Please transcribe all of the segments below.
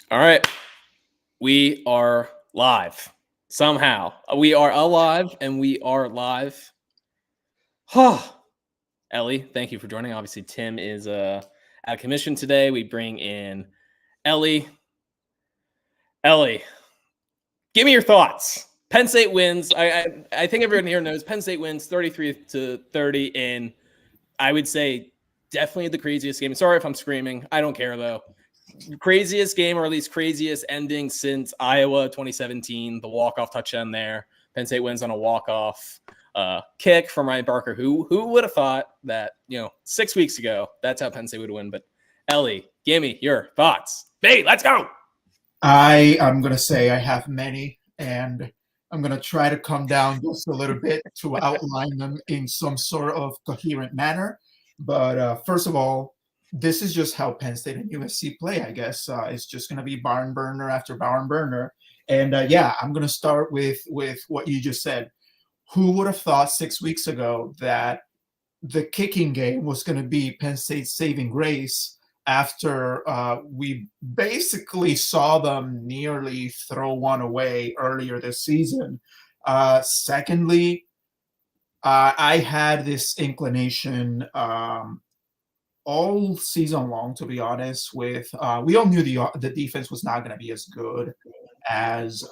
All right. We are live. Somehow. We are alive and we are live. Ellie, thank you for joining. Obviously, Tim is out of commission today. We bring in Ellie. Ellie, give me your thoughts. Penn State wins. I think everyone here knows Penn State wins 33-30 in, I would say, definitely the craziest game. Sorry if I'm screaming. I don't care, though. Craziest game, or at least craziest ending since Iowa 2017, the walk-off touchdown there. Penn State wins on a walk-off kick from Ryan Barker. Who would have thought that, 6 weeks ago, that's how Penn State would win. But Ellie, give me your thoughts. Hey, let's go. I am going to say I have many, and I'm going to try to come down just a little bit to outline them in some sort of coherent manner. But first of all, this is just how Penn State and USC play, I guess. It's just going to be barn burner after barn burner. And I'm going to start with what you just said. Who would have thought 6 weeks ago that the kicking game was going to be Penn State's saving grace after we basically saw them nearly throw one away earlier this season? Secondly, I had this inclination all season long, to be honest, with we all knew the defense was not going to be as good as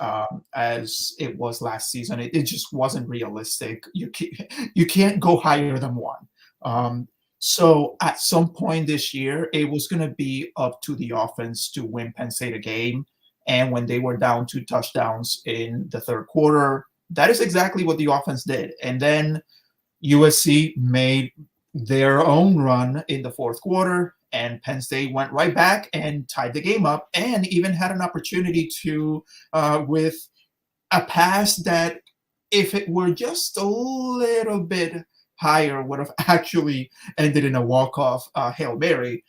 it was last season. It just wasn't realistic. You can't go higher than one. So at some point this year, it was going to be up to the offense to win Penn State a game. And when they were down 2 touchdowns in the third quarter, that is exactly what the offense did. And then USC made their own run in the fourth quarter, and Penn State went right back and tied the game up, and even had an opportunity to, with a pass that, if it were just a little bit higher, would have actually ended in a walk-off Hail Mary.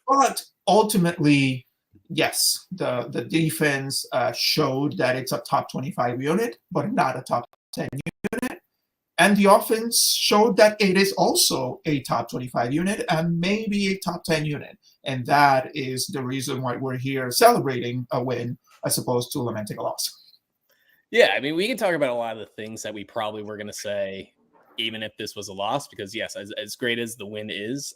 But ultimately, yes, the defense showed that it's a top 25 unit, but not a top 10 unit. And the offense showed that it is also a top 25 unit and maybe a top 10 unit. And that is the reason why we're here celebrating a win as opposed to lamenting a loss. Yeah, I mean, we can talk about a lot of the things that we probably were going to say, even if this was a loss, because, yes, as great as the win is,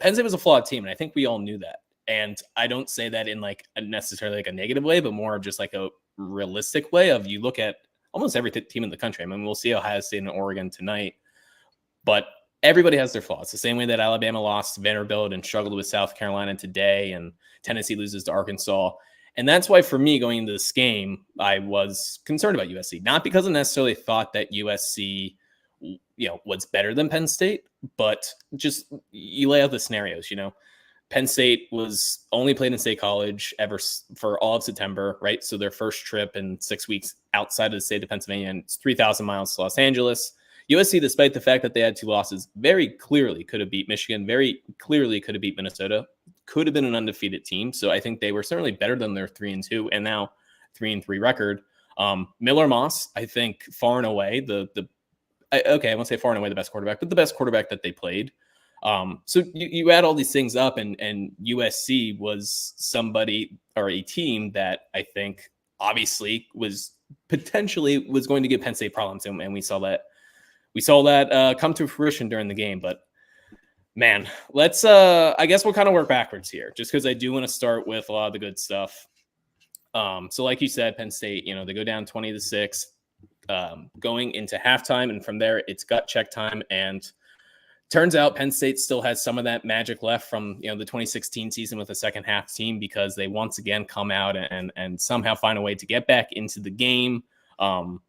Penn State was a flawed team, and I think we all knew that. And I don't say that in necessarily like a negative way, but more of just like a realistic way of, you look at almost every team in the country. I mean, we'll see Ohio State and Oregon tonight, but everybody has their flaws. The same way that Alabama lost to Vanderbilt and struggled with South Carolina today, and Tennessee loses to Arkansas. And that's why, for me, going into this game, I was concerned about USC. Not because I necessarily thought that USC, was better than Penn State, but just you lay out the scenarios. Penn State was only played in State College ever for all of September, right? So their first trip in 6 weeks outside of the state of Pennsylvania, and it's 3,000 miles to Los Angeles. USC, despite the fact that they had 2 losses, very clearly could have beat Michigan, very clearly could have beat Minnesota, could have been an undefeated team. So I think they were certainly better than their 3-2 and now 3-3 record. Miller Moss, I think, far and away I won't say far and away the best quarterback, but the best quarterback that they played. So you add all these things up, and USC was somebody or a team that I think obviously was going to give Penn State problems, and we saw that come to fruition during the game. But man, let's I guess we'll kind of work backwards here, just because I do want to start with a lot of the good stuff. So like you said, Penn State, they go down 20-6, going into halftime, and from there it's gut check time. And turns out Penn State still has some of that magic left from the 2016 season with the second half team, because they once again come out and somehow find a way to get back into the game. Let's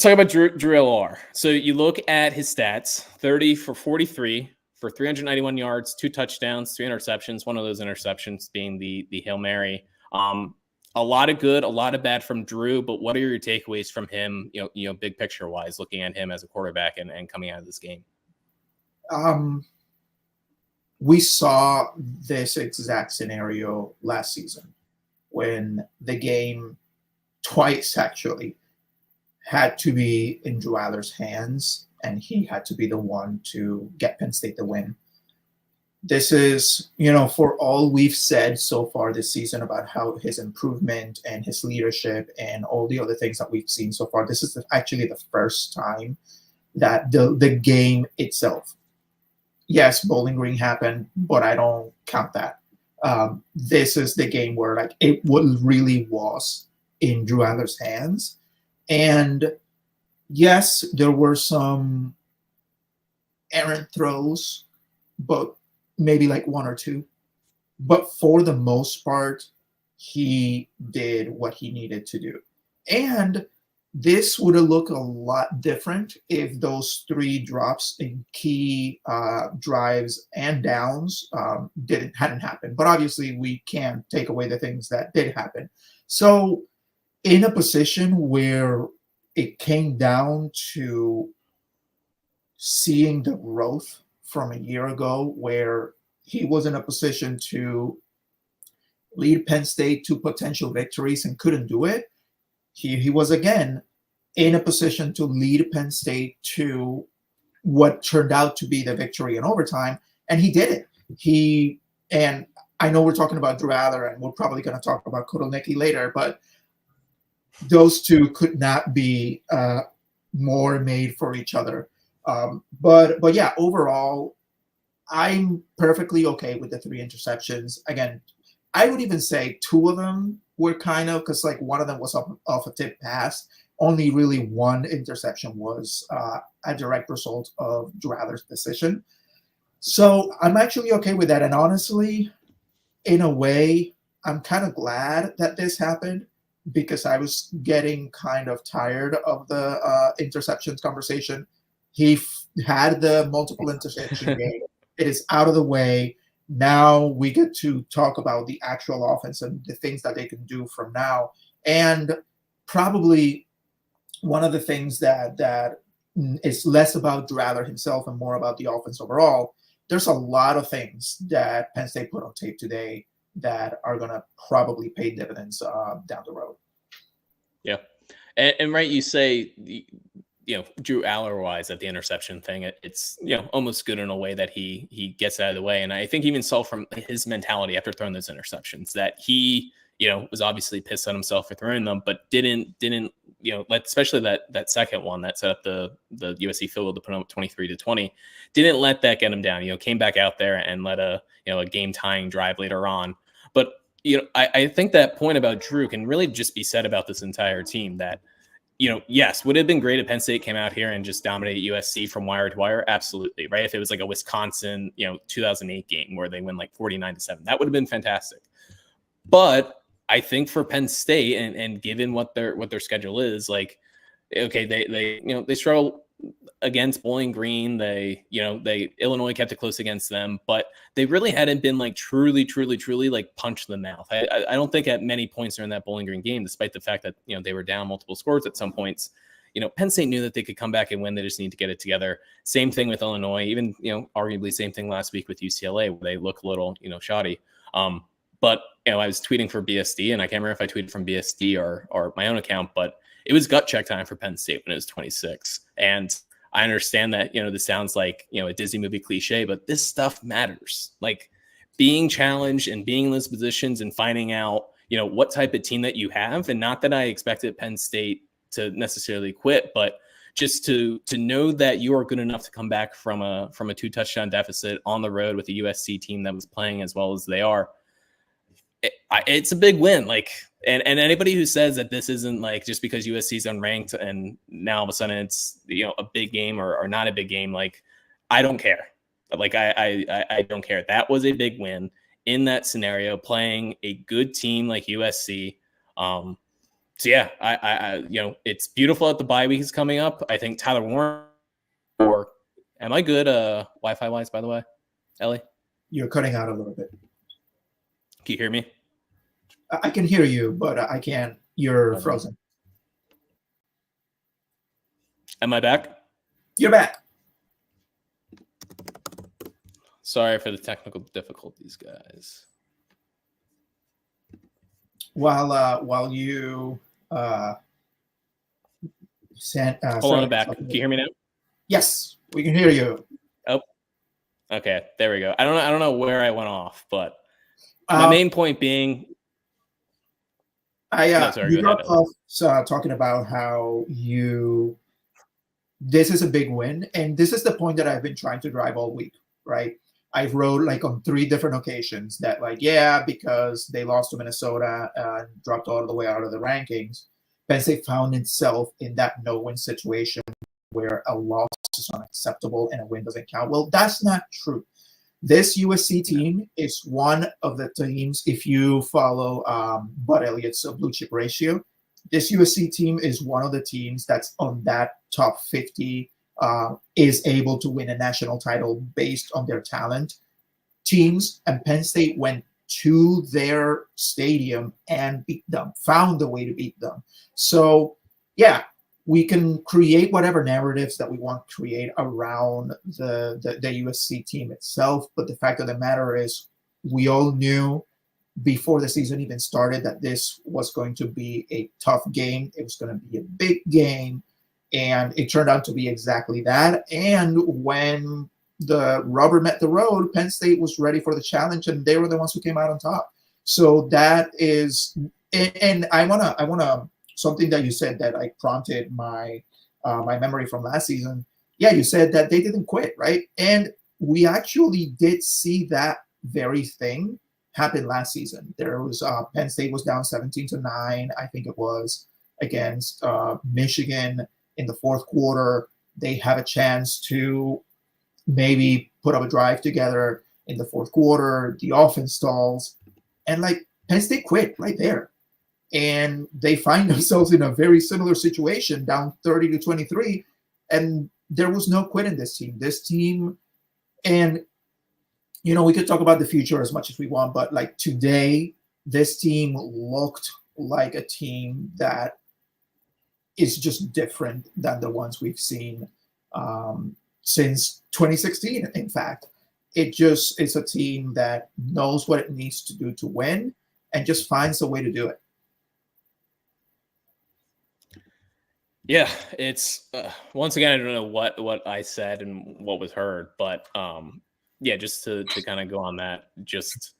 talk about Drew Allar. So you look at his stats: 30 for 43 for 391 yards, 2 touchdowns, 3 interceptions. One of those interceptions being the Hail Mary. A lot of good, a lot of bad from Drew, but what are your takeaways from him, big picture wise, looking at him as a quarterback and coming out of this game? We saw this exact scenario last season when the game twice actually had to be in Drew Allar's hands, and he had to be the one to get Penn State the win. this is, for all we've said so far this season about how his improvement and his leadership and all the other things that we've seen so far, this is actually the first time that the game itself, yes, Bowling Green happened, but I don't count that. This is the game where like it really was in Drew Allar's hands. And yes, there were some errant throws, but maybe like one or two. But for the most part, he did what he needed to do. And this would have looked a lot different if those 3 drops in key drives and downs hadn't happened. But obviously, we can't take away the things that did happen. So in a position where it came down to seeing the growth from a year ago, where he was in a position to lead Penn State to potential victories and couldn't do it, he was again in a position to lead Penn State to what turned out to be the victory in overtime, and he did it. And I know we're talking about Drew Allar, and we're probably going to talk about Kotelnicki later, but those two could not be more made for each other. But yeah, overall, I'm perfectly okay with the 3 interceptions. Again, I would even say 2 of them were kind of, because like one of them was off a tip pass. Only really 1 interception was a direct result of Drew Allar's decision. So I'm actually okay with that. And honestly, in a way, I'm kind of glad that this happened, because I was getting kind of tired of the interceptions conversation. He had the multiple interception game. It is out of the way. Now we get to talk about the actual offense and the things that they can do from now. And probably one of the things that is less about Drew Allar himself and more about the offense overall, there's a lot of things that Penn State put on tape today that are going to probably pay dividends down the road. Yeah. And right, you say, Drew Allar wise at the interception thing, it's, almost good in a way that he gets it out of the way. And I think even saw from his mentality after throwing those interceptions that he, was obviously pissed at himself for throwing them, but didn't, especially that second one that set up the USC field goal to put him up 23-20, didn't let that get him down. Came back out there and led a game tying drive later on. But, I think that point about Drew can really just be said about this entire team that, yes, would it have been great if Penn State came out here and just dominated USC from wire to wire? Absolutely. Right. If it was like a Wisconsin, 2008 game where they win like 49-7, that would have been fantastic. But I think for Penn State and given what their schedule is, like, okay, they struggle against Bowling Green. Illinois kept it close against them, but they really hadn't been like truly like punched in the mouth. I don't think at many points during that Bowling Green game, despite the fact that they were down multiple scores at some points, Penn State knew that they could come back and win. They just need to get it together. Same thing with Illinois, even arguably same thing last week with UCLA, where they look a little shoddy. But I was tweeting for BSD, and I can't remember if I tweeted from BSD or my own account, but it was gut check time for Penn State when it was 26. And I understand that, this sounds like, a Disney movie cliche, but this stuff matters. Like being challenged and being in those positions and finding out, what type of team that you have. And not that I expected Penn State to necessarily quit, but just to know that you are good enough to come back from a 2-touchdown deficit on the road with a USC team that was playing as well as they are. It's a big win. Like, and anybody who says that this isn't like just because USC is unranked and now all of a sudden it's a big game or not a big game, like I don't care. Like I don't care. That was a big win in that scenario, playing a good team like USC. So yeah, I it's beautiful that the bye week is coming up. I think Tyler Warren, or am I good Wi-Fi wise, by the way, Ellie? You're cutting out a little bit. Can you hear me? I can hear you, but I can't. You're frozen. Am I back? You're back. Sorry for the technical difficulties, guys. While you hold on, back. Can you hear me now? Yes, we can hear you. Oh, Okay, there we go. I don't know where I went off, but my main point being, you dropped off talking about how this is a big win, and this is the point that I've been trying to drive all week, right? I've wrote like on 3 different occasions that because they lost to Minnesota and dropped all the way out of the rankings, Penn State found itself in that no-win situation where a loss is unacceptable and a win doesn't count. Well, that's not true. This USC team is one of the teams, if you follow Bud Elliott's blue chip ratio, this USC team is one of the teams that's on that top 50, is able to win a national title based on their talent. Teams, and Penn State went to their stadium and beat them, found a way to beat them. So, yeah, we can create whatever narratives that we want to create around the USC team itself. But the fact of the matter is, we all knew before the season even started that this was going to be a tough game. It was going to be a big game. And it turned out to be exactly that. And when the rubber met the road, Penn State was ready for the challenge, and they were the ones who came out on top. So that is, and I wanna something that you said that I prompted my my memory from last season. Yeah, you said that they didn't quit, right? And we actually did see that very thing happen last season. There was Penn State was down 17-9, I think it was, against Michigan in the fourth quarter. They have a chance to maybe put up a drive together in the fourth quarter. The offense stalls, and Penn State quit right there. And they find themselves in a very similar situation, down 30-23, and there was no quit in this team. This team, and we could talk about the future as much as we want, but today, this team looked like a team that is just different than the ones we've seen since 2016. In fact, it's a team that knows what it needs to do to win and just finds a way to do it. Yeah, it's once again, I don't know what I said and what was heard, but yeah, just to kind of go on that, just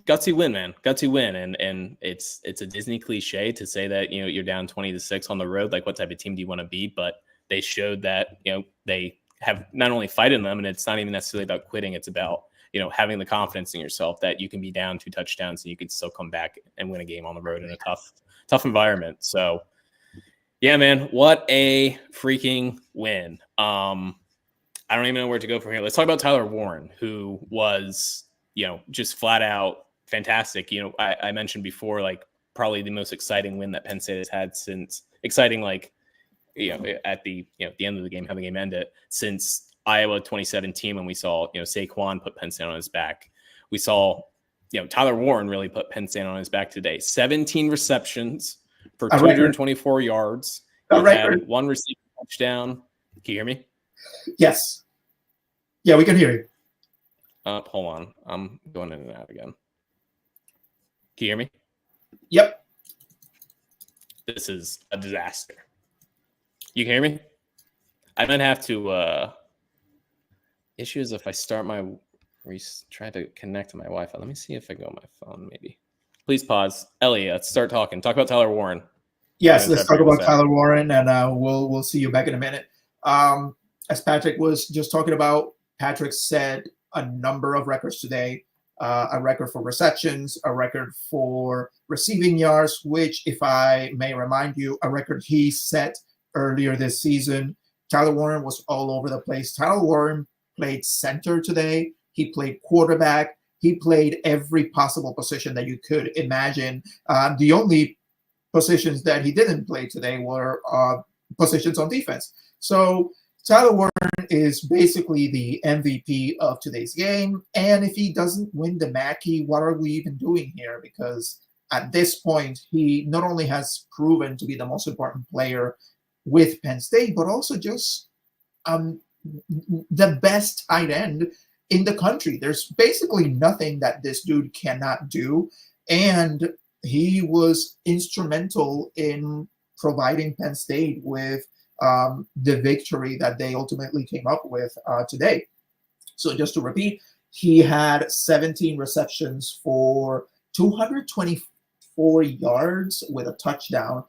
gutsy win, man, gutsy win, and it's a Disney cliche to say that you're down 20-6 on the road, like what type of team do you want to be? But they showed that they have not only fight in them, and it's not even necessarily about quitting, it's about having the confidence in yourself that you can be down 2 touchdowns and you can still come back and win a game on the road in a tough environment. So yeah, man, what a freaking win. I don't even know where to go from here. Let's talk about Tyler Warren, who was, just flat out fantastic. I mentioned before, probably the most exciting win that Penn State has had since at the end of the game, how the game ended, since Iowa 2017, when we saw, Saquon put Penn State on his back. We saw, Tyler Warren really put Penn State on his back today. 17 receptions for 224 yards. He had 1 receiving touchdown. Can you hear me? Yes. Yeah, we can hear you. Hold on. I'm going in and out again. Can you hear me? Yep. This is a disaster. You can hear me? I might have to issues if I start try to connect to my Wi-Fi. Let me see if I go on my phone, maybe. Please pause. Ellie, let's start talking. Talk about Tyler Warren. Yes, let's talk about Tyler Warren, and we'll see you back in a minute. As Patrick was just talking about, Patrick set a number of records today. A record for receptions, a record for receiving yards, which, if I may remind you, a record he set earlier this season. Tyler Warren was all over the place. Tyler Warren played center today. He played quarterback. He played every possible position that you could imagine. The only positions that he didn't play today were positions on defense. So Tyler Warren is basically the MVP of today's game. And if he doesn't win the Mackey, what are we even doing here? Because at this point, he not only has proven to be the most important player with Penn State, but also just the best tight end in the country. There's basically nothing that this dude cannot do. And he was instrumental in providing Penn State with the victory that they ultimately came up with today. So just to repeat, he had 17 receptions for 224 yards with a touchdown,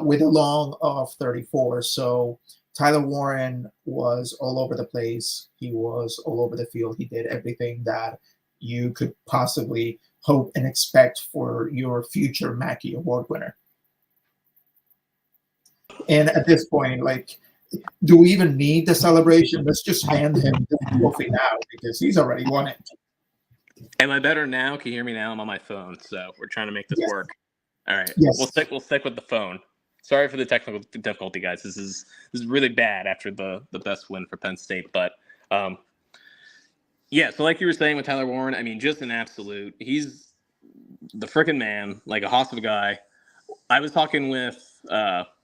with a long of 34. So Tyler Warren was all over the place. He was all over the field. He did everything that you could possibly hope and expect for your future Mackey Award winner. And at this point, like, do we even need the celebration? Let's just hand him the trophy now because he's already won it. Am I better now? Can you hear me now? I'm on my phone, so we're trying to make this work. All right, yes. We'll stick with the phone. Sorry for the technical difficulty, guys. This is really bad after the best win for Penn State, but yeah. So like you were saying with Tyler Warren, I mean, just an absolute. He's the freaking man, like a hoss of a guy. I was talking with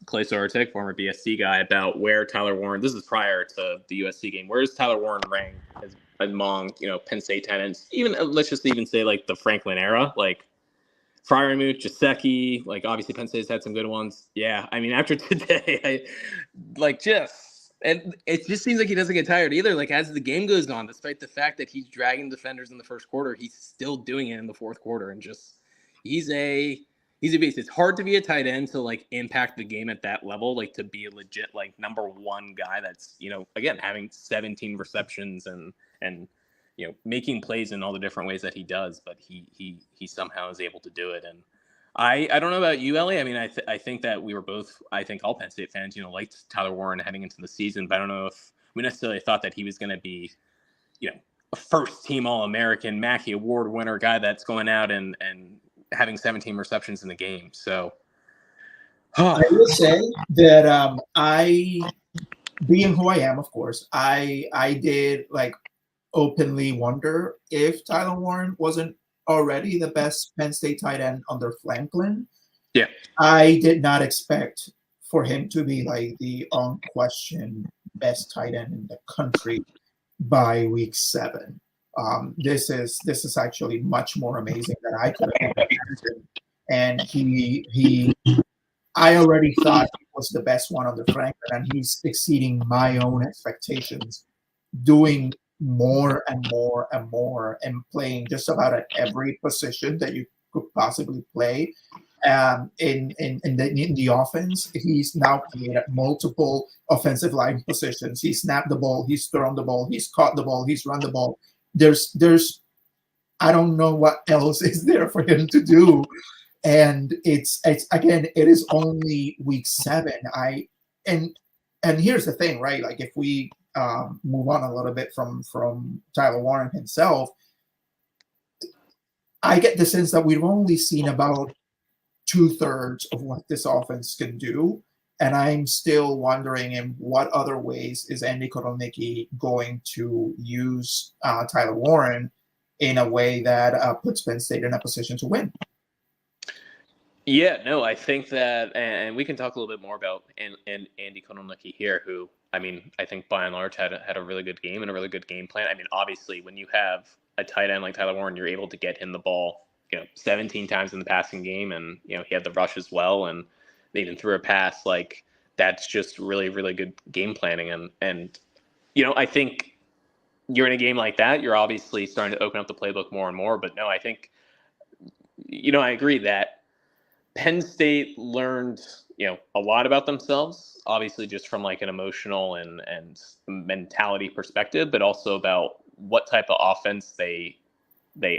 Clay Sortic, former BSD guy, about where Tyler Warren. This is prior to the USC game. Where does Tyler Warren rank as among Penn State tight ends? Even let's just even say like the Franklin era, like Freiermuth, Jasecki, like obviously Penn State's had some good ones. Yeah, I mean after today, and it just seems like he doesn't get tired either. Like as the game goes on, despite the fact that he's dragging defenders in the first quarter, he's still doing it in the fourth quarter, and just he's a beast. It's hard to be a tight end to like impact the game at that level, like to be a legit like number one guy that's again having 17 receptions and making plays in all the different ways that he does, but he somehow is able to do it. And I don't know about you, Ellie. I mean, I think that we were both, I think all Penn State fans, liked Tyler Warren heading into the season, but I don't know if we necessarily thought that he was going to be, a first team All-American Mackey Award winner guy that's going out and having 17 receptions in the game. So I will say that being who I am, of course, I did like openly wonder if Tyler Warren wasn't already the best Penn State tight end under Franklin. Yeah. I did not expect for him to be like the unquestioned best tight end in the country by week 7. This is actually much more amazing than I could have imagined. And I already thought he was the best one under Franklin, and he's exceeding my own expectations, doing more and more and more, and playing just about at every position that you could possibly play. In the offense, he's now played at multiple offensive line positions. He snapped the ball, he's thrown the ball, he's caught the ball, he's run the ball. There's I don't know what else is there for him to do. And it's again, it is only week 7. And here's the thing, right? Like if we move on a little bit from Tyler Warren himself, I get the sense that we've only seen about 2/3 of what this offense can do. And I'm still wondering in what other ways is Andy Kotelnicki going to use Tyler Warren in a way that puts Penn State in a position to win. Yeah, no, I think that, and we can talk a little bit more about Andy Kotelnicki here, who, I mean, I think by and large had a really good game and a really good game plan. I mean, obviously, when you have a tight end like Tyler Warren, you're able to get him the ball, 17 times in the passing game, and he had the rush as well, and they even threw a pass. Like that's just really, really good game planning, and I think you're in a game like that, you're obviously starting to open up the playbook more and more. But no, I think, I agree that Penn State learned, a lot about themselves, obviously just from like an emotional and mentality perspective, but also about what type of offense they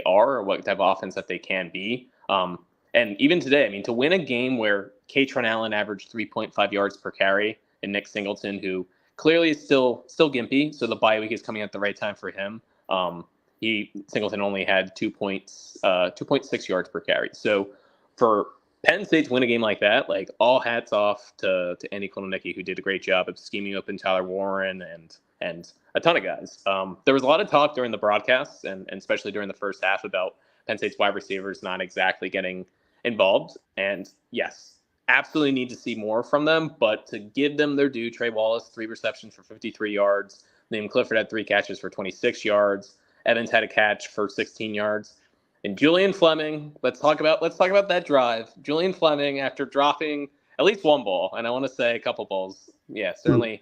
are, or what type of offense that they can be. And even today, I mean, to win a game where Katron Allen averaged 3.5 yards per carry and Nick Singleton, who clearly is still gimpy, so the bye week is coming at the right time for him. Singleton only had 2.6 yards per carry. So for Penn State to win a game like that, like all hats off to Andy Kotelnicki, who did a great job of scheming open Tyler Warren and a ton of guys. There was a lot of talk during the broadcasts and especially during the first half about Penn State's wide receivers not exactly getting involved. And yes, absolutely need to see more from them, but to give them their due, Trey Wallace, 3 receptions for 53 yards. Liam Clifford had 3 catches for 26 yards. Evans had a catch for 16 yards. And Julian Fleming, let's talk about that drive. Julian Fleming, after dropping at least one ball, and I want to say a couple balls. Yeah, certainly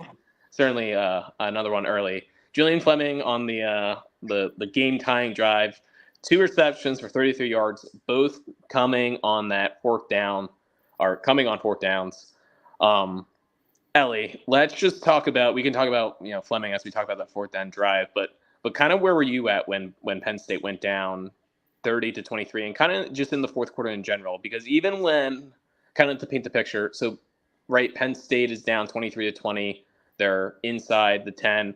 another one early. Julian Fleming on the game tying drive, 2 receptions for 33 yards, both coming on that fourth down, or coming on fourth downs. Ellie, let's just talk about. We can talk about Fleming as we talk about that fourth down drive, but kind of where were you at when Penn State went down 30-23, and kind of just in the fourth quarter in general? Because even when, kind of to paint the picture, so right, Penn State is down 23-20. They're inside the 10.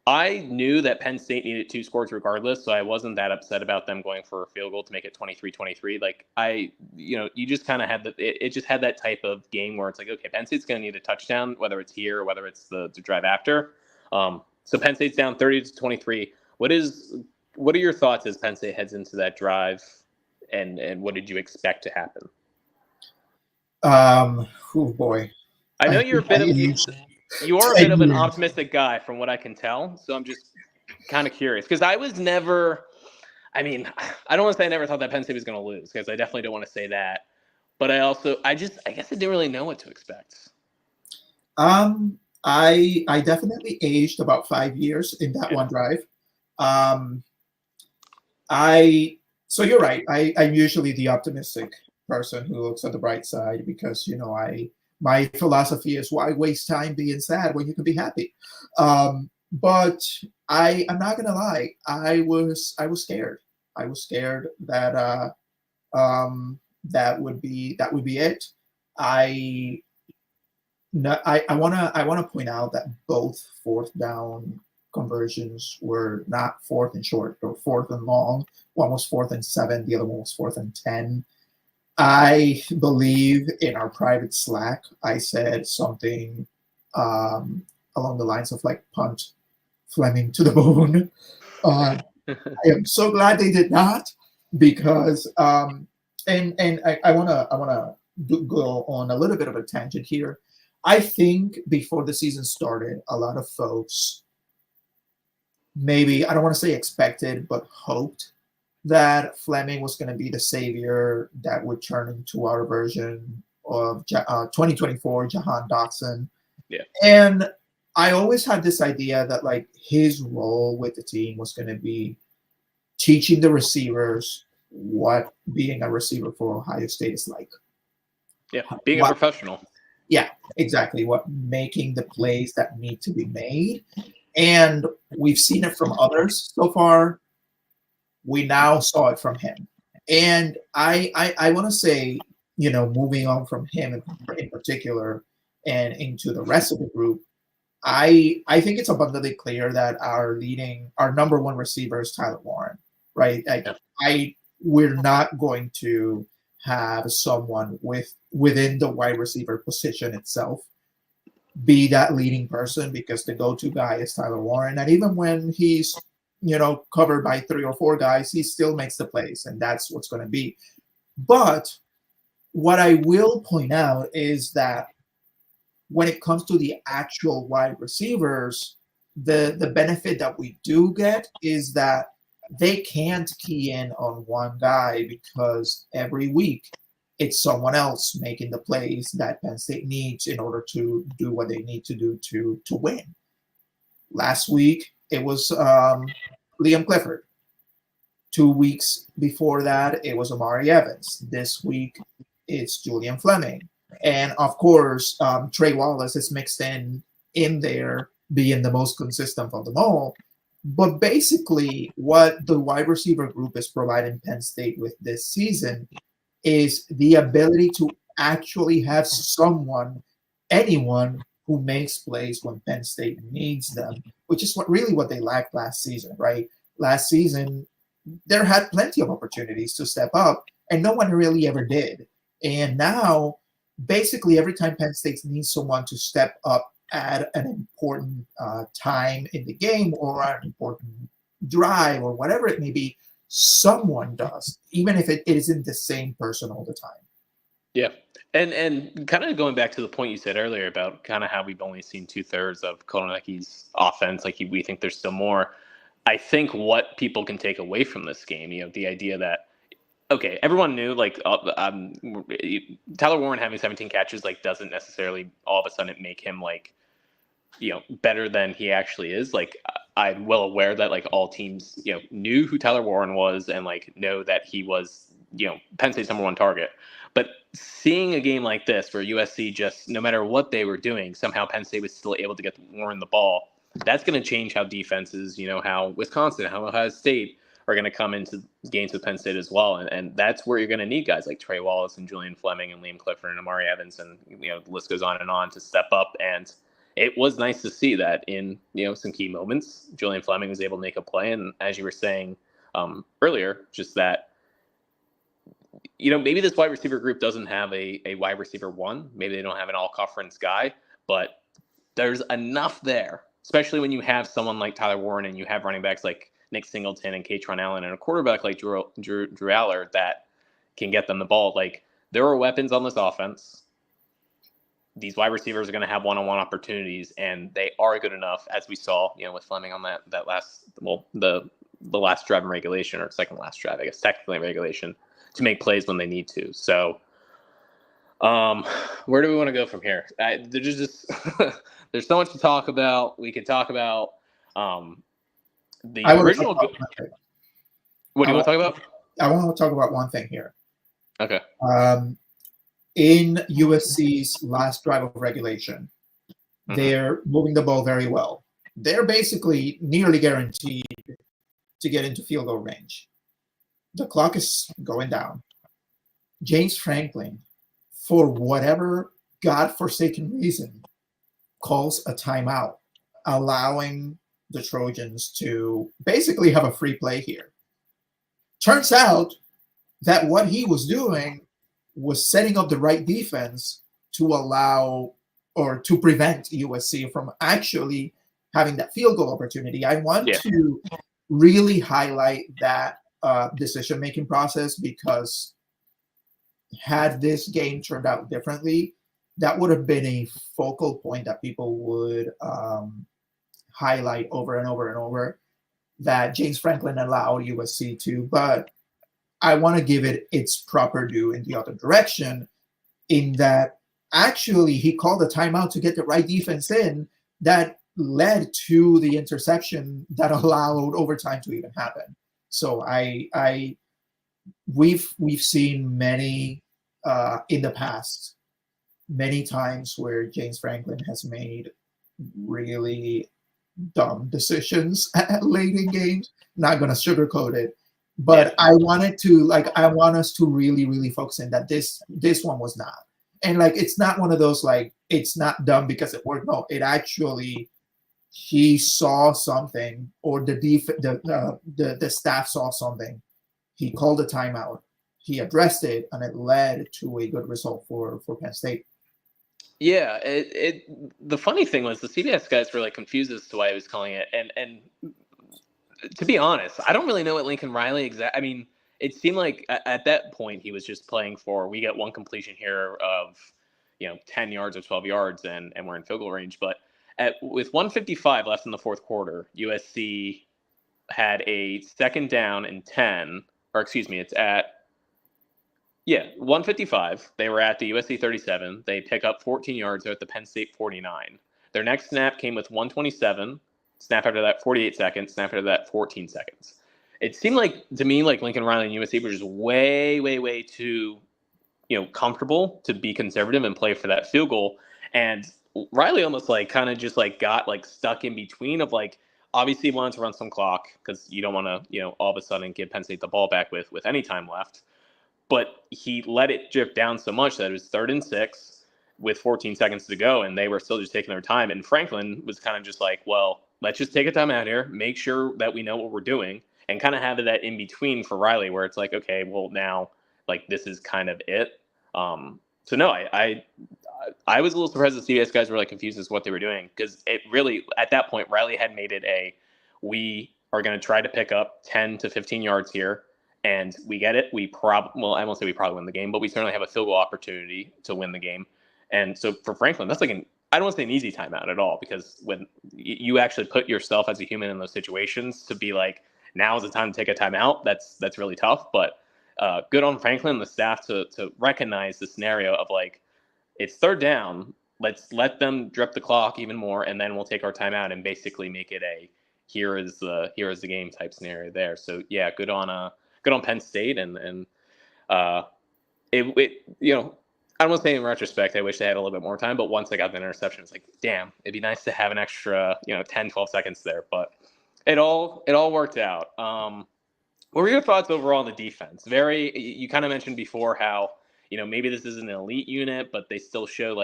I knew that Penn State needed 2 scores regardless, so I wasn't that upset about them going for a field goal to make it 23-23. Like, you just kind of had it just had that type of game where it's like, okay, Penn State's going to need a touchdown, whether it's here or whether it's the drive after. So Penn State's down 30-23. What are your thoughts as Penn State heads into that drive, and what did you expect to happen? Oh boy. I know you're a bit of you are a bit of an optimistic guy from what I can tell. So I'm just kind of curious, because I was never, I don't want to say I never thought that Penn State was going to lose, because I definitely don't want to say that. But I guess I didn't really know what to expect. I definitely aged about 5 years in that one drive. So you're right. I'm usually the optimistic person who looks at the bright side, because my philosophy is, why waste time being sad when you can be happy? But I'm not gonna lie, I was scared. I was scared that that would be it. I want to point out that both fourth down conversions were not fourth and short or fourth and long. One was 4th and 7, the other one was 4th and 10. I believe in our private Slack, I said something along the lines of like, punt Fleming to the bone. I am so glad they did not, because and I wanna go on a little bit of a tangent here. I think before the season started, a lot of folks, maybe, I don't want to say expected, but hoped that Fleming was going to be the savior that would turn into our version of 2024 Jahan Dotson. Yeah. And I always had this idea that like his role with the team was going to be teaching the receivers what being a receiver for Ohio State is like. Yeah, being a professional. Yeah, exactly. What making the plays that need to be made. And we've seen it from others so far. We now saw it from him. And I want to say, moving on from him in particular and into the rest of the group, I think it's abundantly clear that our number one receiver is Tyler Warren, right? We're not going to have someone within the wide receiver position itself be that leading person, because the go-to guy is Tyler Warren. And even when he's covered by 3 or 4 guys, he still makes the plays, and that's what's going to be. But what I will point out is that when it comes to the actual wide receivers, the benefit that we do get is that they can't key in on one guy, because every week it's someone else making the plays that Penn State needs in order to do what they need to do to win. Last week, it was Liam Clifford. 2 weeks before that, it was Amari Evans. This week, it's Julian Fleming. And of course, Trey Wallace is mixed in there, being the most consistent of them all. But basically, what the wide receiver group is providing Penn State with this season is the ability to actually have anyone who makes plays when Penn State needs them, which is what they lacked last season, right? Last season, there had plenty of opportunities to step up, and no one really ever did. And now, basically, every time Penn State needs someone to step up at an important time in the game or an important drive or whatever it may be, someone does, even if it isn't the same person all the time. Yeah. And kind of going back to the point you said earlier about kind of how we've only seen 2/3 of Koronecki's offense, like we think there's still more. I think what people can take away from this game, the idea that, okay, everyone knew Tyler Warren having 17 catches doesn't necessarily all of a sudden make him better than he actually is. I'm well aware that like all teams, knew who Tyler Warren was and like know that he was, Penn State's number one target. But seeing a game like this where USC just, no matter what they were doing, somehow Penn State was still able to get Warren the ball, that's going to change how defenses, how Wisconsin, how Ohio State are going to come into games with Penn State as well. And that's where you're going to need guys like Trey Wallace and Julian Fleming and Liam Clifford and Amari Evans and, the list goes on and on to step up. And it was nice to see that in, some key moments, Julian Fleming was able to make a play. And as you were saying earlier, just that, maybe this wide receiver group doesn't have a wide receiver one. Maybe they don't have an all-conference guy, but there's enough there, especially when you have someone like Tyler Warren and you have running backs like Nick Singleton and Katron Allen and a quarterback like Drew Allar that can get them the ball. Like, there are weapons on this offense. These wide receivers are going to have one-on-one opportunities, and they are good enough, as we saw, with Fleming on that last, the last drive in regulation, or second last drive, I guess, technically in regulation, to make plays when they need to. So, where do we want to go from here? There's just there's so much to talk about. We could talk about the original. What do you want to talk about? I want to talk about one thing here. Okay. In USC's last drive of regulation, they're moving the ball very well. They're basically nearly guaranteed to get into field goal range. The clock is going down. James Franklin, for whatever godforsaken reason, calls a timeout, allowing the Trojans to basically have a free play here. Turns out that what he was doing was setting up the right defense to allow or to prevent USC from actually having that field goal opportunity. I want to really highlight that decision-making process, because had this game turned out differently, that would have been a focal point that people would highlight over and over and over, that James Franklin allowed USC to. But I want to give it its proper due in the other direction, in that actually he called a timeout to get the right defense in that led to the interception that allowed overtime to even happen. So we've seen many in the past, many times where James Franklin has made really dumb decisions late in games. Not going to sugarcoat it, but I want us to really, really focus in that this one was not. And like, it's not one of those, like, it's not dumb because it worked. No, it actually, he saw something, or the staff saw something. He called a timeout. He addressed it, and it led to a good result for Penn State. Yeah, the funny thing was the CBS guys were like confused as to why he was calling it, and to be honest, I don't really know what Lincoln Riley I mean, it seemed like at that point he was just playing for, we get one completion here of 10 yards or 12 yards, and we're in field goal range. But with 1:55 left in the fourth quarter, USC had a second down and 10, or excuse me, it's at 1:55. They were at the USC 37. They pick up 14 yards. They're at the Penn State 49. Their next snap came with 1:27. Snap after that, 48 seconds. Snap after that, 14 seconds. It seemed like, to me, like Lincoln Riley and USC were just way, way, way too, comfortable to be conservative and play for that field goal. And Riley almost like kind of just like got like stuck in between of like, obviously wanted to run some clock because you don't want to, all of a sudden give Penn State the ball back with any time left. But he let it drift down so much that it was 3rd and 6 with 14 seconds to go, and they were still just taking their time. And Franklin was kind of just like, well, let's just take a time out here, make sure that we know what we're doing, and kind of have that in between for Riley where it's like, okay, well, now, like, this is kind of it. So, no, I was a little surprised the CBS guys were, like, confused as to what they were doing, because it really, at that point, Riley had made it we are going to try to pick up 10 to 15 yards here. And we get it. I won't say we probably win the game, but we certainly have a field goal opportunity to win the game. And so for Franklin, that's like I don't want to say an easy timeout at all, because when you actually put yourself as a human in those situations to be like, now is the time to take a timeout, that's really tough. But good on Franklin and the staff to recognize the scenario of like, it's 3rd down. Let's let them drip the clock even more, and then we'll take our timeout and basically make it here is the game type scenario there. So yeah, good on Penn State, and it I don't want to say in retrospect, I wish they had a little bit more time, but once I got the interception, it's like, damn, it'd be nice to have an extra, 10, 12 seconds there. But it all worked out. What were your thoughts overall on the defense? You kind of mentioned before how, maybe this isn't an elite unit, but they still show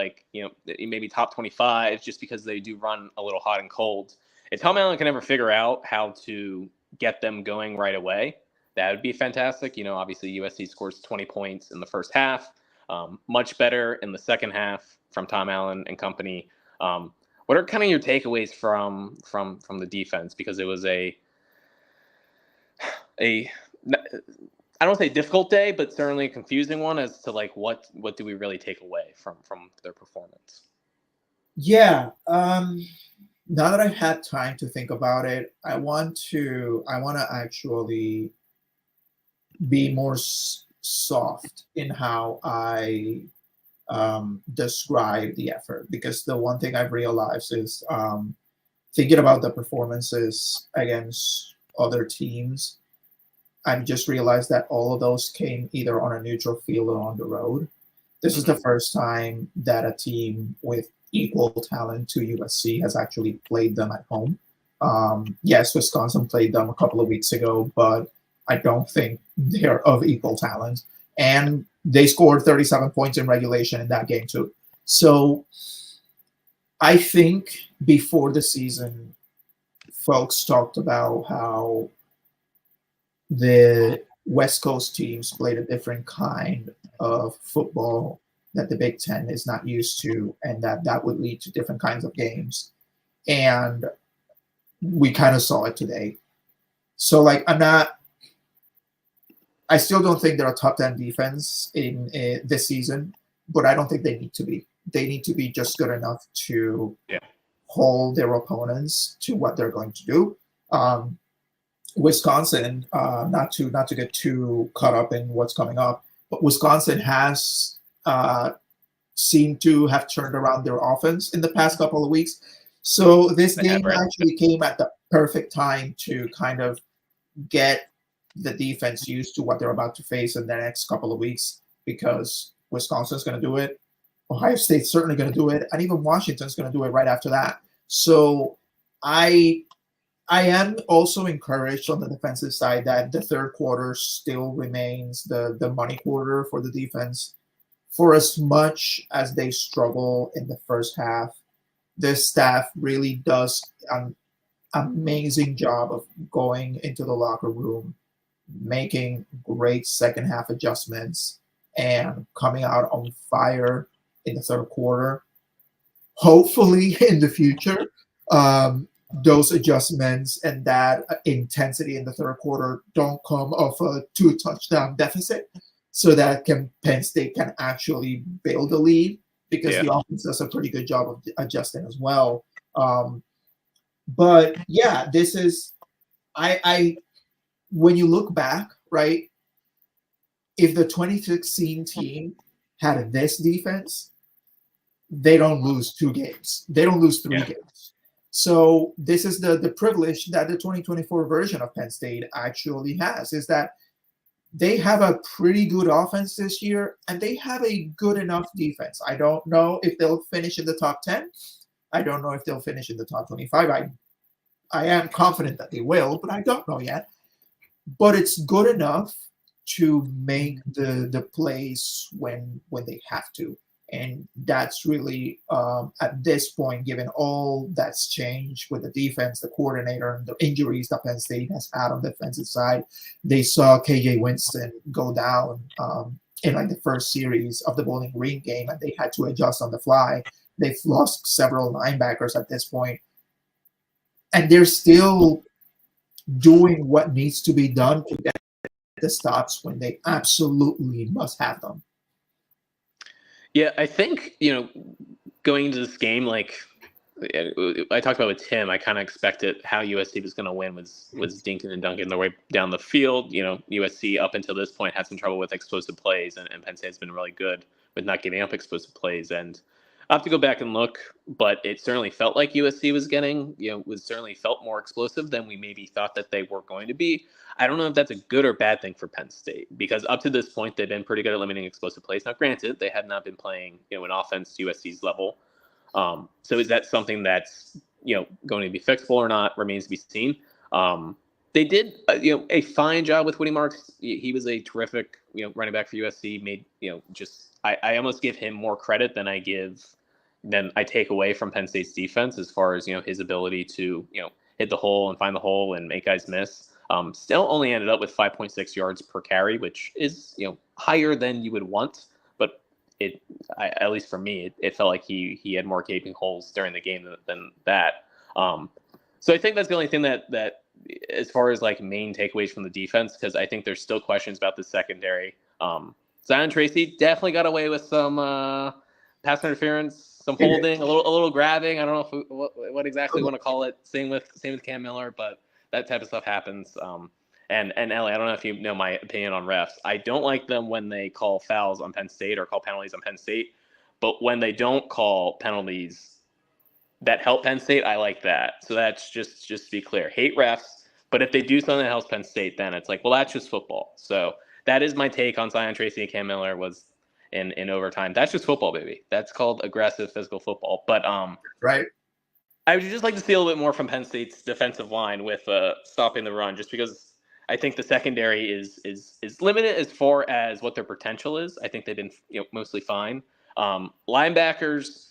maybe top 25 just because they do run a little hot and cold. If Tom Allen can ever figure out how to get them going right away, that would be fantastic. Obviously USC scores 20 points in the first half. Much better in the second half from Tom Allen and company. What are kind of your takeaways from the defense? Because it was a I don't say difficult day, but certainly a confusing one as to what do we really take away from their performance? Yeah. Now that I've had time to think about it, I want to actually be more soft in how I describe the effort, because the one thing I've realized is thinking about the performances against other teams, I've just realized that all of those came either on a neutral field or on the road. This is the first time that a team with equal talent to USC has actually played them at home. Yes, Wisconsin played them a couple of weeks ago, but I don't think they're of equal talent. And they scored 37 points in regulation in that game too. So I think before the season, folks talked about how the West Coast teams played a different kind of football that the Big Ten is not used to, and that would lead to different kinds of games. And we kind of saw it today. So I still don't think they're a top 10 defense in this season, but I don't think they need to be. They need to be just good enough to hold their opponents to what they're going to do. Wisconsin, not to get too caught up in what's coming up, but Wisconsin has seemed to have turned around their offense in the past couple of weeks. So this game actually came at the perfect time to kind of get the defense used to what they're about to face in the next couple of weeks, because Wisconsin's going to do it, Ohio State's certainly going to do it, and even Washington's going to do it right after that. So I am also encouraged on the defensive side that the third quarter still remains the money quarter for the defense. For as much as they struggle in the first half, this staff really does an amazing job of going into the locker room, making great second half adjustments, and coming out on fire in the third quarter. Hopefully in the future, those adjustments and that intensity in the third quarter don't come off a 2-touchdown deficit, so that Penn State can actually build a lead, because the offense does a pretty good job of adjusting as well. But yeah, this is I when you look back, right, if the 2016 team had this defense, they don't lose 2 games. They don't lose 3 games. So this is the privilege that the 2024 version of Penn State actually has, is that they have a pretty good offense this year, and they have a good enough defense. I don't know if they'll finish in the top 10. I don't know if they'll finish in the top 25. I am confident that they will, but I don't know yet. But it's good enough to make the plays when they have to. And that's really, at this point, given all that's changed with the defense, the coordinator, and the injuries that Penn State has had on the defensive side, they saw KJ Winston go down in the first series of the Bowling Green game, and they had to adjust on the fly. They've lost several linebackers at this point, and they're still doing what needs to be done to get the stops when they absolutely must have them. Yeah, I think, going into this game, I talked about with Tim, I kind of expected how USC was going to win was dinking and dunking their way down the field. USC up until this point had some trouble with explosive plays, and Penn State's been really good with not giving up explosive plays. And I have to go back and look, but it certainly felt like USC was certainly felt more explosive than we maybe thought that they were going to be. I don't know if that's a good or bad thing for Penn State, because up to this point, they've been pretty good at limiting explosive plays. Now, granted, they have not been playing, an offense to USC's level. So is that something that's, going to be fixable or not remains to be seen. They did, a fine job with Woody Marks. He was a terrific, running back for USC. Made, I almost give him more credit than I take away from Penn State's defense as far as, his ability to, hit the hole and find the hole and make guys miss. Still only ended up with 5.6 yards per carry, which is, higher than you would want. But at least for me, it felt like he had more gaping holes during the game than that. So I think that's the only thing that as far as like main takeaways from the defense, because I think there's still questions about the secondary. Zion Tracy definitely got away with some pass interference, some holding, a little grabbing. I don't know what exactly you want to call it. Same with Cam Miller, but that type of stuff happens. And Ellie, I don't know if you know my opinion on refs. I don't like them when they call fouls on Penn State or call penalties on Penn State, but when they don't call penalties that help Penn State, I like that. So that's just to be clear. Hate refs, but if they do something that helps Penn State, then it's like, well, that's just football. So that is my take on Zion Tracy and Cam Miller was in overtime. That's just football, baby. That's called aggressive physical football. But right. I would just like to see a little bit more from Penn State's defensive line with stopping the run, just because I think the secondary is limited as far as what their potential is. I think they've been mostly fine. Linebackers,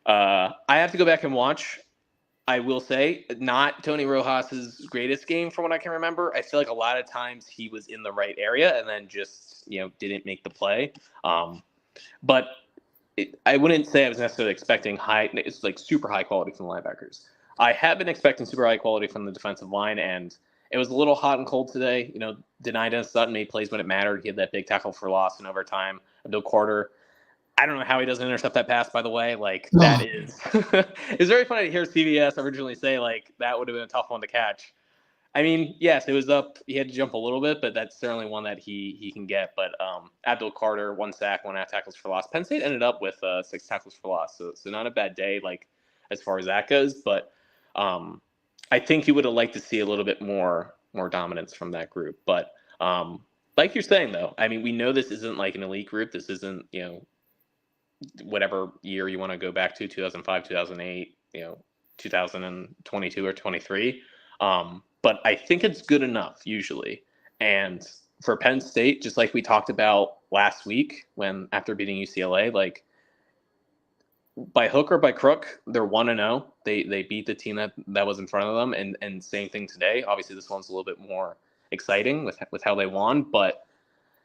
I have to go back and watch. I will say, not Tony Rojas's greatest game from what I can remember. I feel like a lot of times he was in the right area and then just didn't make the play. But I wouldn't say I was necessarily expecting it's like super high quality from the linebackers. I have been expecting super high quality from the defensive line, and it was a little hot and cold today. Denida Sutton made plays when it mattered. He had that big tackle for loss in overtime. Abdul Carter, I don't know how he doesn't intercept that pass, by the way. That is – it's very funny to hear CBS originally say, that would have been a tough one to catch. I mean, yes, it was up. He had to jump a little bit, but that's certainly one that he can get. But Abdul Carter, 1 sack, 1.5 tackles for loss. Penn State ended up with 6 tackles for loss, so not a bad day, as far as that goes. But I think you would have liked to see a little bit more dominance from that group. But like you're saying, though, I mean, we know this isn't like an elite group. This isn't whatever year you want to go back to, 2005, 2008, 2022 or 23. But I think it's good enough usually. And for Penn State, just like we talked about last week after beating UCLA, by hook or by crook, they're 1-0. They beat the team that was in front of them. And same thing today. Obviously this one's a little bit more exciting with how they won, but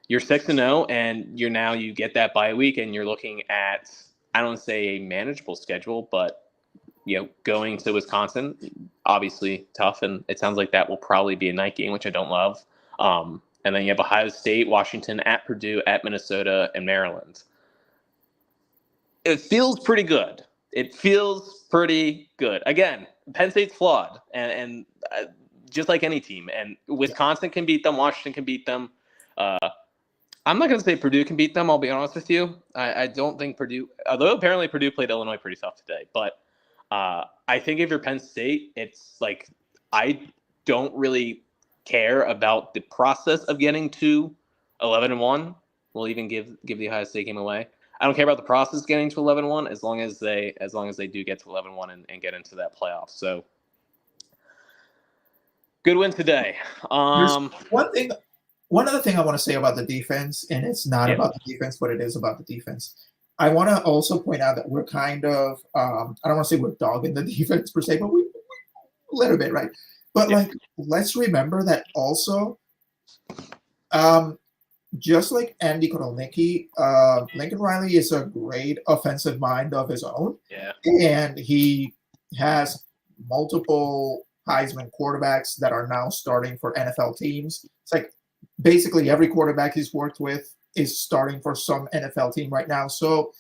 you're 6-0 and you get that bye week and you're looking at, I don't say a manageable schedule, but going to Wisconsin, obviously tough, and it sounds like that will probably be a night game, which I don't love. And then you have Ohio State, Washington, at Purdue, at Minnesota, and Maryland. It feels pretty good. Again, Penn State's flawed, and just like any team. And Wisconsin can beat them. Washington can beat them. I'm not going to say Purdue can beat them, I'll be honest with you. I don't think Purdue – although apparently Purdue played Illinois pretty tough today, but – I think if you're Penn State, it's I don't really care about the process of getting to 11-1. We'll even give the Ohio State game away. I don't care about the process of getting to 11-1 as long as they do get to 11-1 and get into that playoff. So good win today. One other thing I want to say about the defense, and it's not about the defense, but it is about the defense. I want to also point out that we're kind of, I don't want to say we're dogging the defense per se, but we a little bit, right? But let's remember that also, just like Andy Kotelnicki, Lincoln Riley is a great offensive mind of his own. Yeah. And he has multiple Heisman quarterbacks that are now starting for NFL teams. It's like basically every quarterback he's worked with is starting for some NFL team right now. So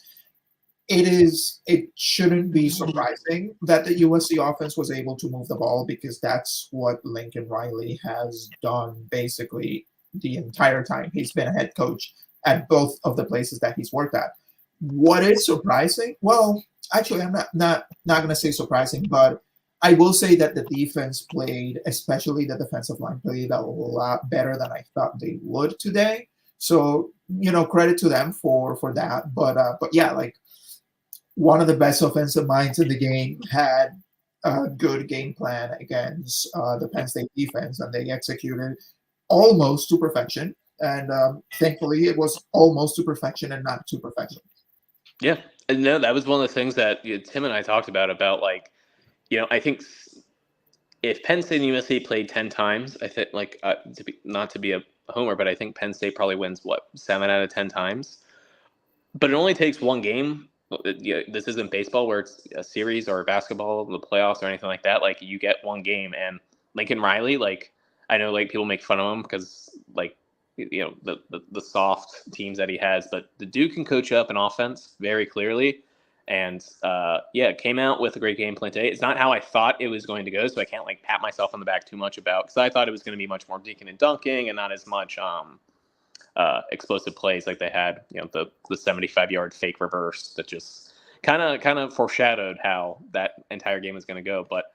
it shouldn't be surprising that the USC offense was able to move the ball, because that's what Lincoln Riley has done basically the entire time he's been a head coach at both of the places that he's worked at. What is surprising? Well, Actually, I'm not going to say surprising, but I will say that the defense played, especially the defensive line, played a lot better than I thought they would today. So credit to them for that. But yeah, like one of the best offensive minds in the game had a good game plan against the Penn State defense, and they executed almost to perfection. And thankfully, it was almost to perfection and not to perfection. Yeah, and no, that was one of the things that Tim and I talked about like, I think if Penn State and USC played 10 times, I think like not to be a homer, but I think Penn State probably wins 7 out of 10 times. But it only takes one game. This isn't baseball where it's a series or basketball, the playoffs or anything like that. Like you get one game, and Lincoln Riley, like I know like people make fun of him because like the soft teams that he has, but the dude can coach up an offense very clearly. And came out with a great game plan today. It's not how I thought it was going to go, so I can't like pat myself on the back too much about, because I thought it was going to be much more dinking and dunking and not as much explosive plays like they had. The 75-yard fake reverse that just kind of foreshadowed how that entire game was going to go. But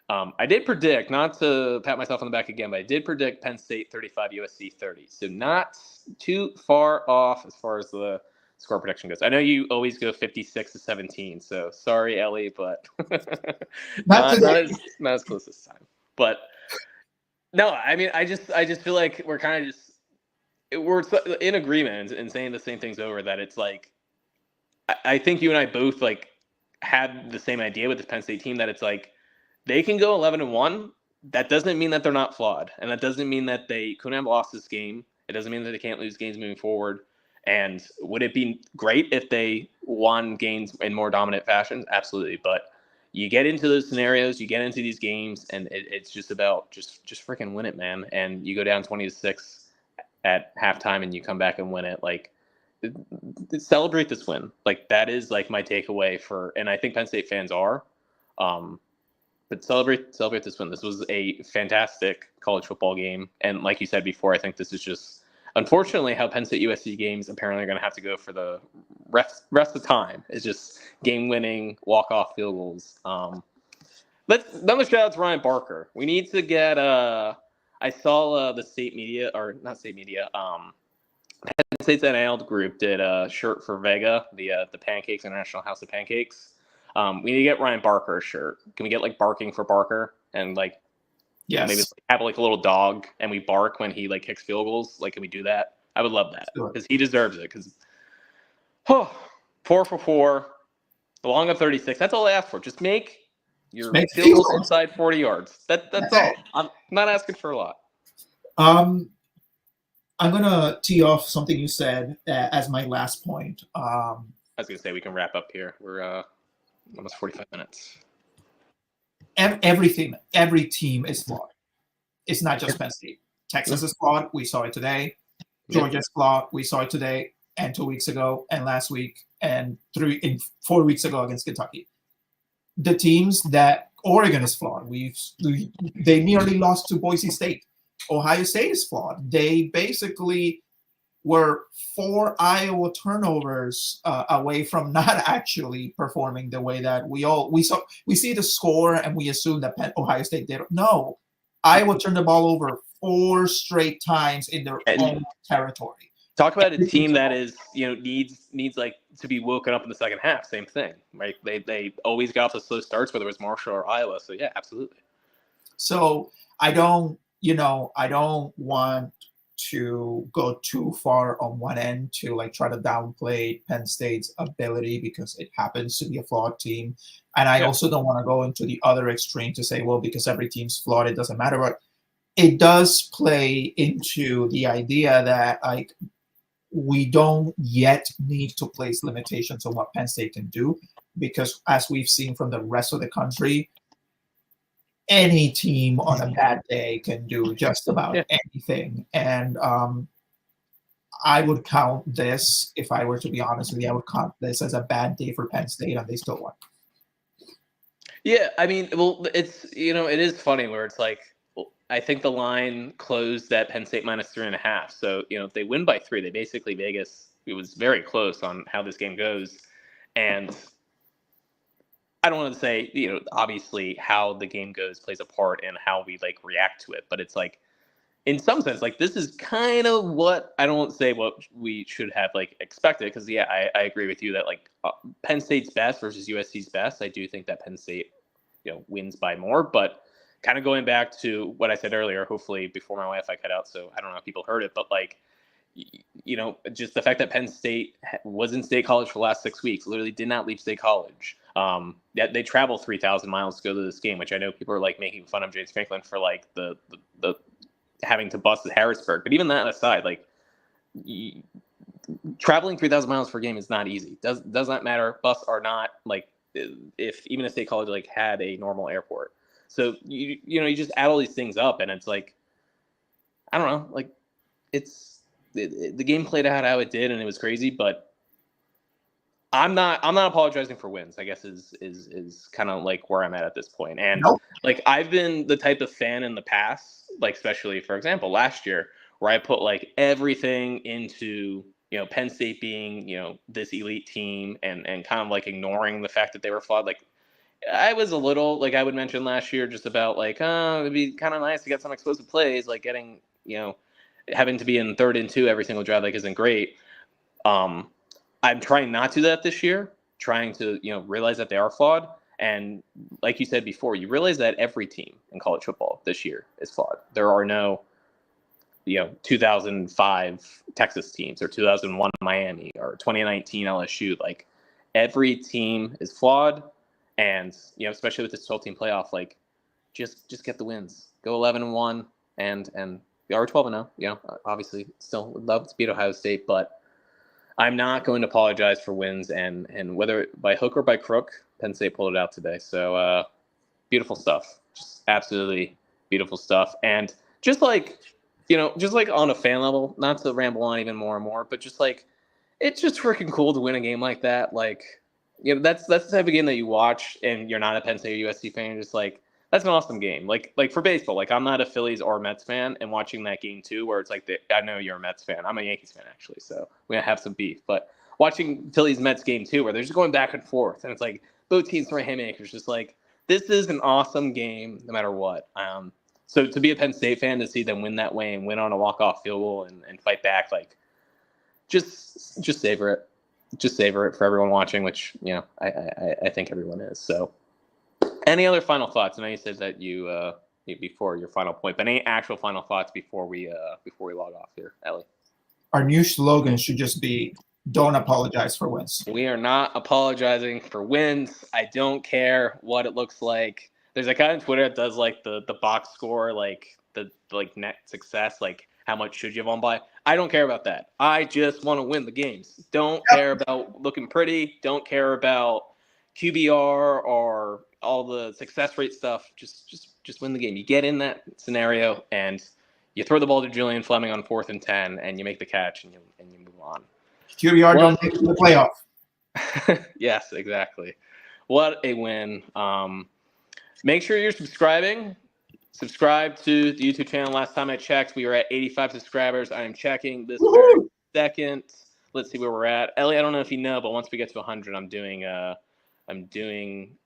I did predict, not to pat myself on the back again, but I did predict Penn State 35, USC 30. So not too far off as far as the score prediction goes. I know you always go 56-17, so sorry, Ellie, but not as close this time. But no, I mean, I just feel like we're kind of we're in agreement and saying the same things over, that it's like I think you and I both like had the same idea with the Penn State team, that it's like they can go 11-1. That doesn't mean that they're not flawed, and that doesn't mean that they couldn't have lost this game. It doesn't mean that they can't lose games moving forward. And would it be great if they won games in more dominant fashion? Absolutely. But you get into those scenarios, you get into these games, and it's just about just freaking win it, man. And you go down 20-6 at halftime, and you come back and win it. Like, celebrate this win. Like, that is like my takeaway and I think Penn State fans are. But celebrate this win. This was a fantastic college football game, and like you said before, I think this is just, unfortunately, how Penn State USC games apparently are going to have to go for the rest of the time. Is just game-winning walk-off field goals. Another shout out to Ryan Barker. We need to get. I saw the state media, or not state media. Penn State's NIL group did a shirt for Vega, the Pancakes, International House of Pancakes. We need to get Ryan Barker a shirt. Can we get like barking for Barker, and like, yes, maybe have like a little dog and we bark when he like kicks field goals? Like, can we do that? I would love that, because he deserves it. Because 4 for 4, along of 36. That's all I ask for. Just make your field goals inside 40 yards. That's all. I'm not asking for a lot. I'm gonna tee off something you said as my last point. I was gonna say we can wrap up here. We're almost 45 minutes. Every team is flawed. It's not just Penn State. Texas is flawed. We saw it today. Georgia's flawed. We saw it today, and 2 weeks ago, and last week, and 4 weeks ago against Kentucky. The teams that Oregon is flawed. They nearly lost to Boise State. Ohio State is flawed. They basically were 4 Iowa turnovers away from not actually performing the way that we saw. We see the score and we assume that Ohio State did. No, Iowa turned the ball over 4 straight times in their own territory. Talk about a team that is, needs like to be woken up in the second half. Same thing, right? They always got off the slow starts, whether it was Marshall or Iowa. So yeah, absolutely. So I don't want to go too far on one end to like try to downplay Penn State's ability, because it happens to be a flawed team. And I also don't want to go into the other extreme to say, well, because every team's flawed, it doesn't matter. But it does play into the idea that like we don't yet need to place limitations on what Penn State can do, because as we've seen from the rest of the country, any team on a bad day can do just about anything. And I would count this, if I were to be honest with you, I would count this as a bad day for Penn State, and they still won. Yeah, I mean, well, it's, it is funny where it's like, I think the line closed at Penn State -3.5. So, if they win by 3, they basically, Vegas, it was very close on how this game goes. And I don't want to say, obviously how the game goes plays a part in how we like react to it, but it's like, in some sense, like this is kind of what I don't want to say what we should have like expected, because I agree with you that like Penn State's best versus USC's best. I do think that Penn State, wins by more, but kind of going back to what I said earlier, hopefully before my Wi-Fi cut out, so I don't know if people heard it, but like, just the fact that Penn State was in State College for the last 6 weeks, literally did not leave State College. They travel 3,000 miles to go to this game, which I know people are like making fun of James Franklin for like the having to bus at Harrisburg. But even that aside, like traveling 3,000 miles per game is not easy. Does not matter. Bus are not like if even a State College like had a normal airport. So you just add all these things up, and it's like, I don't know, like the game played out how it did, and it was crazy. But I'm not apologizing for wins, I guess is kind of like where I'm at this point. And Nope. like I've been the type of fan in the past, like especially for example last year, where I put like everything into Penn State being this elite team, and kind of like ignoring the fact that they were flawed. Like I was a little like I would mention last year just about like it'd be kind of nice to get some explosive plays, like getting having to be in 3rd and 2 every single drive like isn't great. I'm trying not to do that this year, trying to, realize that they are flawed. And like you said before, you realize that every team in college football this year is flawed. There are no, 2005 Texas teams or 2001 Miami or 2019 LSU. Like every team is flawed. And, especially with this 12-team playoff, like just get the wins. Go 11-1 and or 12-0. Obviously still would love to beat Ohio State, but I'm not going to apologize for wins, and whether by hook or by crook, Penn State pulled it out today. So beautiful stuff, just absolutely beautiful stuff. And just like on a fan level, not to ramble on even more and more, but just like it's just freaking cool to win a game like that. Like that's the type of game that you watch, and you're not a Penn State or USC fan. You're just like, that's an awesome game. Like for baseball, like I'm not a Phillies or Mets fan, and watching that game too, where it's like I know you're a Mets fan. I'm a Yankees fan actually, so we have some beef. But watching Phillies Mets game too, where they're just going back and forth, and it's like both teams throwing haymakers, just like this is an awesome game no matter what. So to be a Penn State fan, to see them win that way and win on a walk-off field goal and fight back, like just savor it. Just savor it for everyone watching, which I think everyone is. So. Any other final thoughts? I know you said that you before your final point, but any actual final thoughts before we log off here, Ellie? Our new slogan should just be "Don't apologize for wins." We are not apologizing for wins. I don't care what it looks like. There's a guy on Twitter that does like the box score, like the net success, like how much should you have won by. I don't care about that. I just want to win the games. Don't care about looking pretty. Don't care about QBR or all the success rate stuff. Just win the game. You get in that scenario and you throw the ball to Julian Fleming on 4th and 10, and you make the catch and you move on. QBR don't make it to the playoff. Yes, exactly. What a win. Make sure you're subscribing. Subscribe to the YouTube channel. Last time I checked, we were at 85 subscribers. I am checking this very second. Let's see where we're at. Ellie, I don't know if you know, but once we get to 100, I'm doing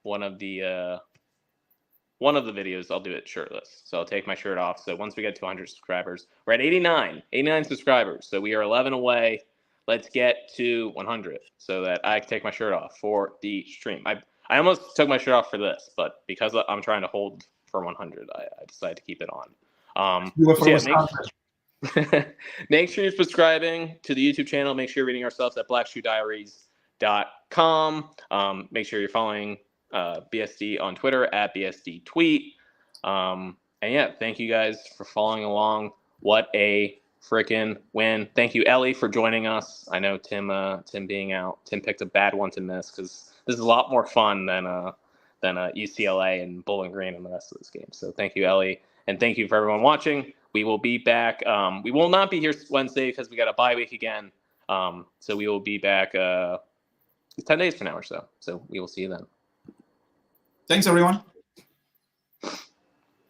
one of the videos. I'll do it shirtless. So I'll take my shirt off. So once we get to 100 subscribers, we're at 89 subscribers. So we are 11 away. Let's get to 100 so that I can take my shirt off for the stream. I almost took my shirt off for this, but because I'm trying to hold for 100, I decided to keep it on. Make sure you're subscribing to the YouTube channel. Make sure you're reading ourselves at blackshoediaries.com. Make sure you're following BSD on Twitter at BSD tweet. And yeah, thank you guys for following along. What a freaking win. Thank you, Ellie, for joining us. I know Tim being out. Tim picked a bad one to miss because this is a lot more fun than UCLA and Bowling Green and the rest of this game. So thank you, Ellie. And thank you for everyone watching. We will be back. We will not be here Wednesday because we got a bye week again. So we will be back 10 days from now or so. So we will see you then. Thanks, everyone.